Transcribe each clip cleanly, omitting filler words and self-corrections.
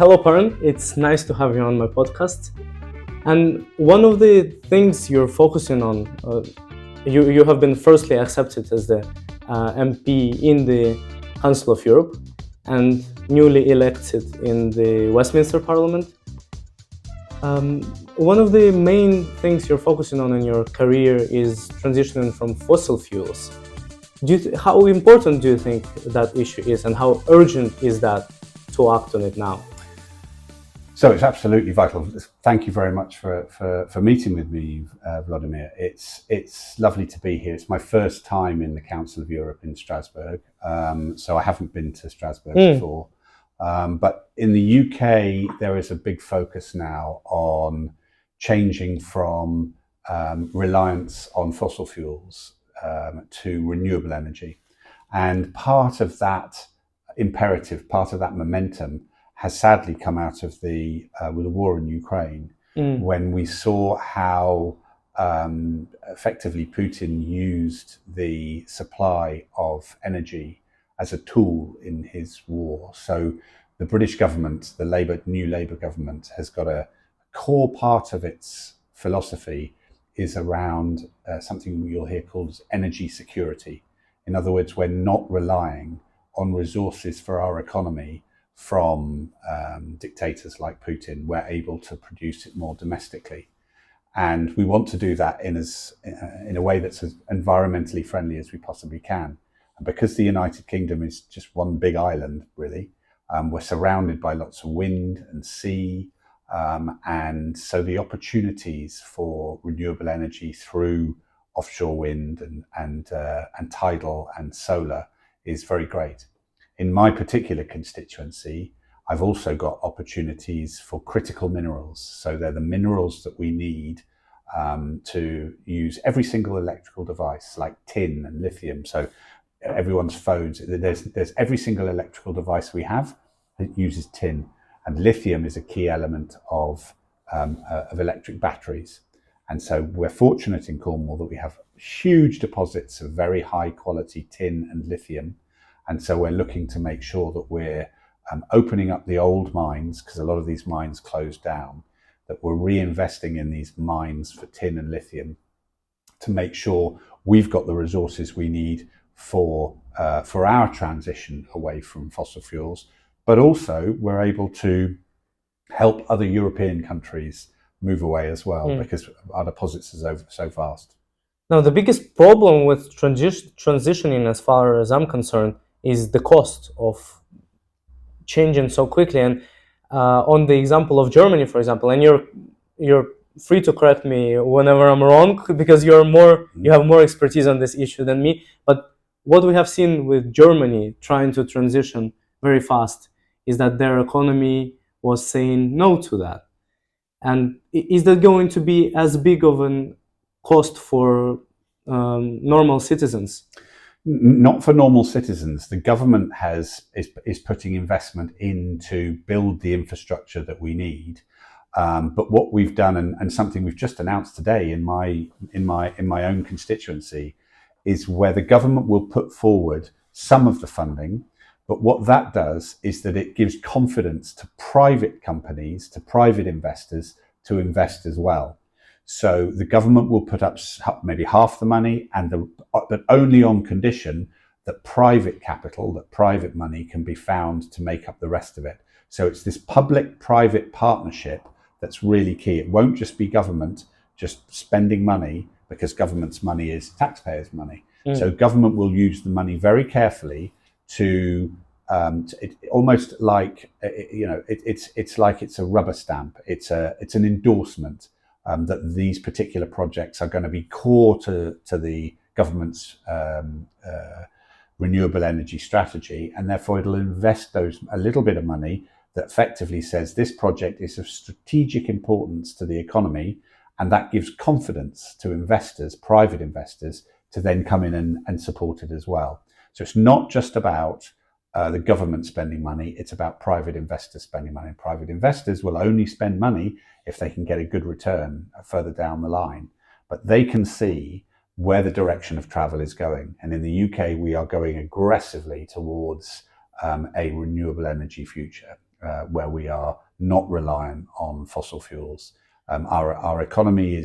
Hello, Perran. It's nice to have you on my podcast. And one of the things you're focusing on, you have been firstly accepted as the MP in the Council of Europe and newly elected in the Westminster Parliament. One of the main things you're focusing on in your career is transitioning from fossil fuels. How important do you think that issue is, and how urgent is that to act on it now? So it's absolutely vital. Thank you very much for meeting with me, Vladimir. It's lovely to be here. It's my first time in the Council of Europe in Strasbourg. So I haven't been to Strasbourg before. But in the UK, there is a big focus now on changing from reliance on fossil fuels to renewable energy. And part of that imperative, part of that momentum has sadly come out of with the war in Ukraine, when we saw how effectively Putin used the supply of energy as a tool in his war. So the British government, the new Labour government, has got a core part of its philosophy is around something you'll hear called as energy security. In other words, we're not relying on resources for our economy from dictators like Putin. We're able to produce it more domestically. And we want to do that in a way that's as environmentally friendly as we possibly can. And because the United Kingdom is just one big island, really, we're surrounded by lots of wind and sea. And so the opportunities for renewable energy through offshore wind and tidal and solar is very great. In my particular constituency, I've also got opportunities for critical minerals. So they're the minerals that we need to use every single electrical device, like tin and lithium. So everyone's phones, there's every single electrical device we have that uses tin. And lithium is a key element of electric batteries. And so we're fortunate in Cornwall that we have huge deposits of very high quality tin and lithium. And so we're looking to make sure that we're opening up the old mines, because a lot of these mines closed down, that we're reinvesting in these mines for tin and lithium to make sure we've got the resources we need for our transition away from fossil fuels. But also we're able to help other European countries move away as well, because our deposits are so vast. Now, the biggest problem with transitioning, as far as I'm concerned, is the cost of changing so quickly. And on the example of Germany, for example, and you're free to correct me whenever I'm wrong, because you have more expertise on this issue than me. But what we have seen with Germany trying to transition very fast is that their economy was saying no to that. And is that going to be as big of a cost for normal citizens? Not for normal citizens. The government is putting investment in to build the infrastructure that we need. But what we've done, and something we've just announced today in my own constituency, is where the government will put forward some of the funding. But what that does is that it gives confidence to private companies, to private investors, to invest as well. So the government will put up maybe half the money, but only on condition that private capital, that private money can be found to make up the rest of it. So it's this public-private partnership that's really key. It won't just be government just spending money, because government's money is taxpayers' money. So government will use the money very carefully to almost like it's like it's a rubber stamp. It's an endorsement that these particular projects are going to be core to the government's renewable energy strategy, and therefore it'll invest a little bit of money that effectively says this project is of strategic importance to the economy, and that gives confidence to investors, private investors, to then come in and support it as well. So it's not just about the government spending money, it's about private investors spending money. And private investors will only spend money if they can get a good return further down the line. But they can see where the direction of travel is going. And in the UK, we are going aggressively towards a renewable energy future. where we are not reliant on fossil fuels. Our economy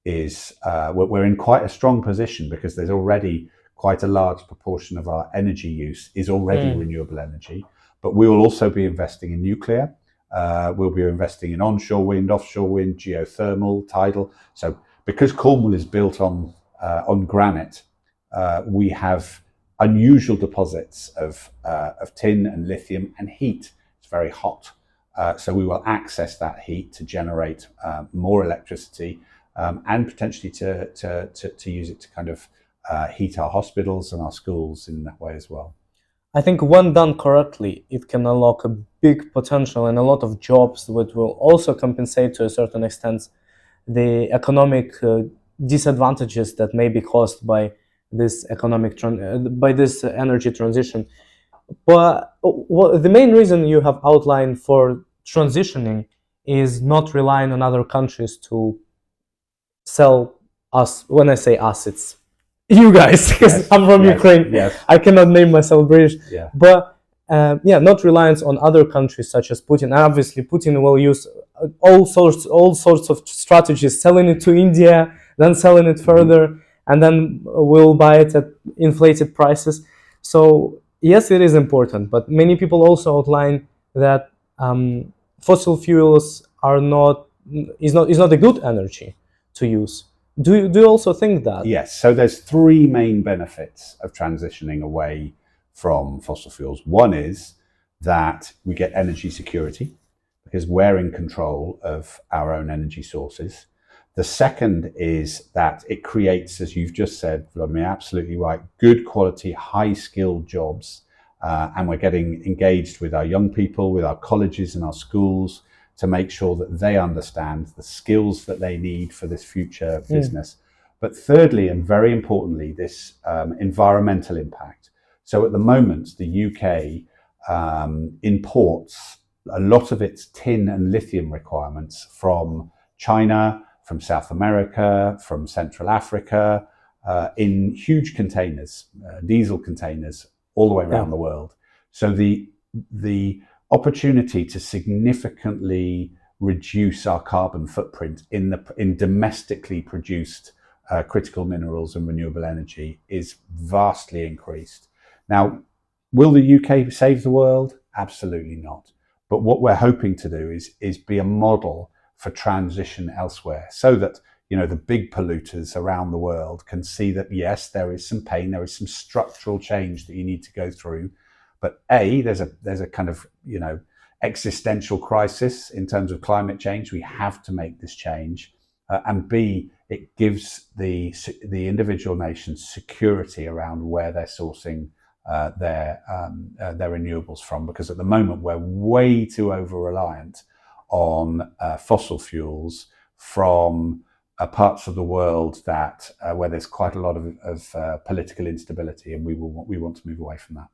we're in quite a strong position because there's already quite a large proportion of our energy use is already renewable energy. But we will also be investing in nuclear. We'll be investing in onshore wind, offshore wind, geothermal, tidal. So because Cornwall is built on granite, we have unusual deposits of tin and lithium and heat. It's very hot. So we will access that heat to generate more electricity and potentially to use it to kind of heat our hospitals and our schools in that way as well. I think when done correctly, it can unlock a big potential and a lot of jobs that will also compensate to a certain extent the economic disadvantages that may be caused by this energy transition. But the main reason you have outlined for transitioning is not relying on other countries to sell us. When I say us, it's you guys, because I'm from Ukraine. Yes. I cannot name myself British. Yeah. But not reliance on other countries such as Putin. And obviously, Putin will use all sorts of strategies, selling it to India, then selling it further, and then we'll buy it at inflated prices. So yes, it is important, but many people also outline that fossil fuels is not a good energy to use. Do you also think that? Yes. So there's three main benefits of transitioning away from fossil fuels. One is that we get energy security because we're in control of our own energy sources. The second is that it creates, as you've just said, Vladimir, absolutely right, good quality, high skilled jobs. And we're getting engaged with our young people, with our colleges and our schools to make sure that they understand the skills that they need for this future business. But thirdly, and very importantly, this environmental impact. So at the moment, the UK imports a lot of its tin and lithium requirements from China, from South America, from Central Africa, in huge containers, diesel containers, all the way around the world. So the opportunity to significantly reduce our carbon footprint in domestically produced critical minerals and renewable energy is vastly increased. Now, will the UK save the world? Absolutely not. But what we're hoping to do is be a model for transition elsewhere, so that the big polluters around the world can see that yes, there is some pain, there is some structural change that you need to go through. But there's a kind of existential crisis in terms of climate change. We have to make this change, and B, it gives the individual nations security around where they're sourcing their renewables from. Because at the moment we're way too over reliant on fossil fuels from parts of the world that where there's quite a lot of political instability, and we want to move away from that.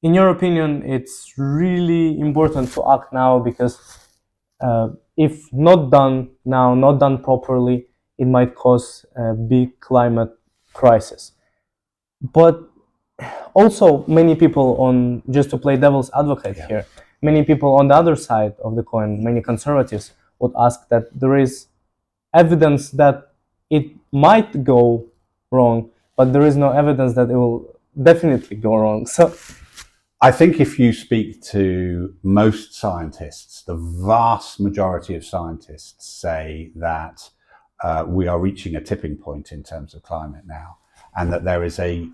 In your opinion, it's really important to act now because if not done now, not done properly, it might cause a big climate crisis. But also many people just to play devil's advocate here, many people on the other side of the coin, many conservatives would ask that there is evidence that it might go wrong, but there is no evidence that it will definitely go wrong. So I think if you speak to most scientists, the vast majority of scientists say that we are reaching a tipping point in terms of climate now, and that there is a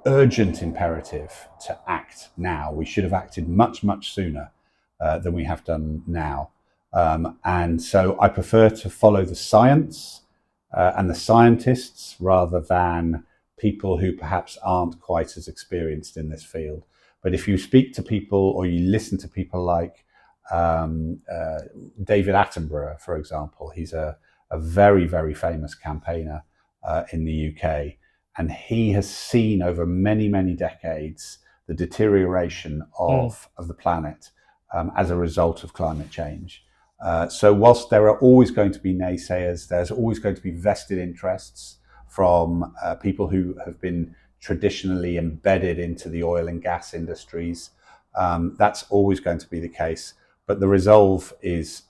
urgent imperative to act now. We should have acted much, much sooner than we have done now. And so I prefer to follow the science and the scientists rather than people who perhaps aren't quite as experienced in this field. But if you speak to people or you listen to people like David Attenborough, for example, he's a very, very famous campaigner in the UK. And he has seen over many, many decades the deterioration of the planet as a result of climate change. So whilst there are always going to be naysayers, there's always going to be vested interests from people who have been traditionally embedded into the oil and gas industries. That's always going to be the case. But the resolve is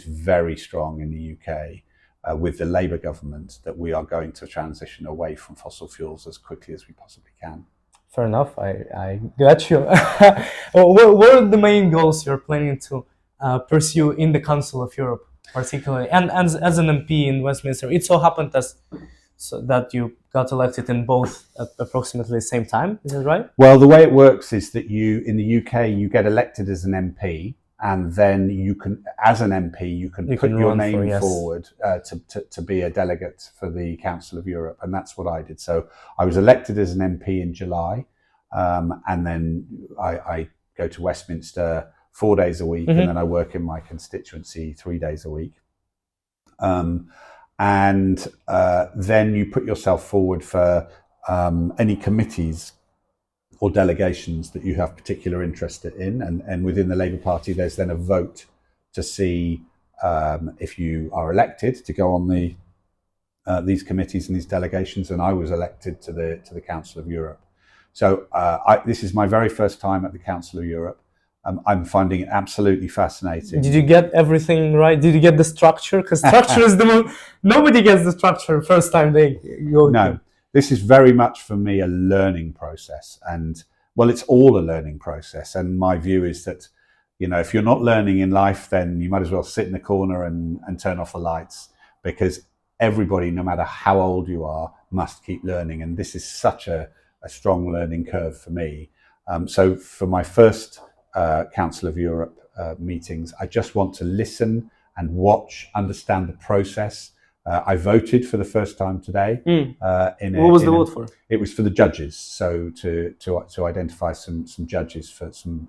very strong in the UK with the Labour government that we are going to transition away from fossil fuels as quickly as we possibly can. Fair enough. I got you. What are the main goals you're planning to pursue in the Council of Europe, particularly, and as an MP in Westminster? It so happened that you got elected in both at approximately the same time. Is that right? Well, the way it works is that in the UK, you get elected as an MP, and then you can, as an MP, you can put your name forward to be a delegate for the Council of Europe, and that's what I did. So I was elected as an MP in July, and then I go to Westminster 4 days a week, and then I work in my constituency 3 days a week. And then you put yourself forward for any committees or delegations that you have particular interest in, and within the Labour Party there's then a vote to see if you are elected to go on these committees and these delegations, and I was elected to the Council of Europe. So this is my very first time at the Council of Europe. I'm finding it absolutely fascinating. Did you get everything right? Did you get the structure? Because structure is nobody gets the structure first time they go. No, this is very much for me a learning process, and well, it's all a learning process. And my view is that, if you're not learning in life, then you might as well sit in the corner and turn off the lights, because everybody, no matter how old you are, must keep learning. And this is such a strong learning curve for me. So for my first Council of Europe meetings, I just want to listen and watch, understand the process. I voted for the first time today. What was the vote for? It was for the judges, so to identify some judges for some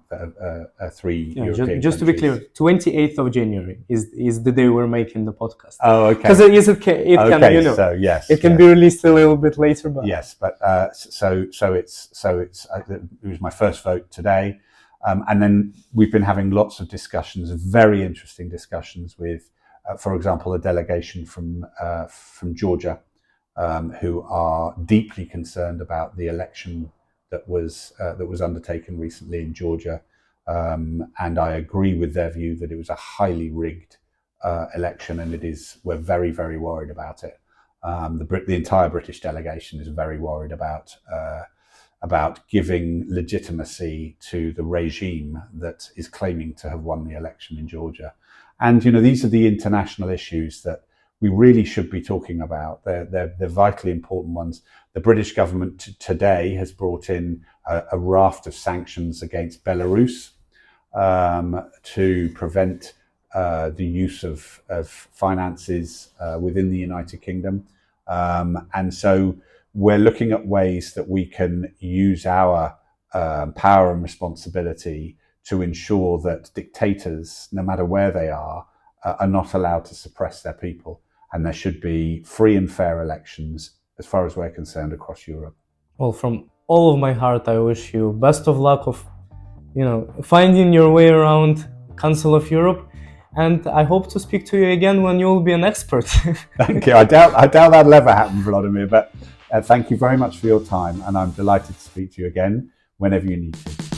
3 European just to be clear, 28th of January is the day we're making the podcast. Oh, okay. Because it can so yes, it can be released a little bit later, but yes, but so it was my first vote today. And then we've been having lots of discussions, very interesting discussions with, for example, a delegation from Georgia, who are deeply concerned about the election that was undertaken recently in Georgia, and I agree with their view that it was a highly rigged election, and we're very, very worried about it. The entire British delegation is very worried about giving legitimacy to the regime that is claiming to have won the election in Georgia. And, these are the international issues that we really should be talking about. They're vitally important ones. The British government today has brought in a raft of sanctions against Belarus to prevent the use of finances within the United Kingdom. And so we're looking at ways that we can use our power and responsibility to ensure that dictators, no matter where they are not allowed to suppress their people. And there should be free and fair elections, as far as we're concerned, across Europe. Well, from all of my heart, I wish you best of luck of, finding your way around Council of Europe. And I hope to speak to you again when you will be an expert. Thank you. I doubt that'll ever happen, Vladimir, but thank you very much for your time, and I'm delighted to speak to you again whenever you need to.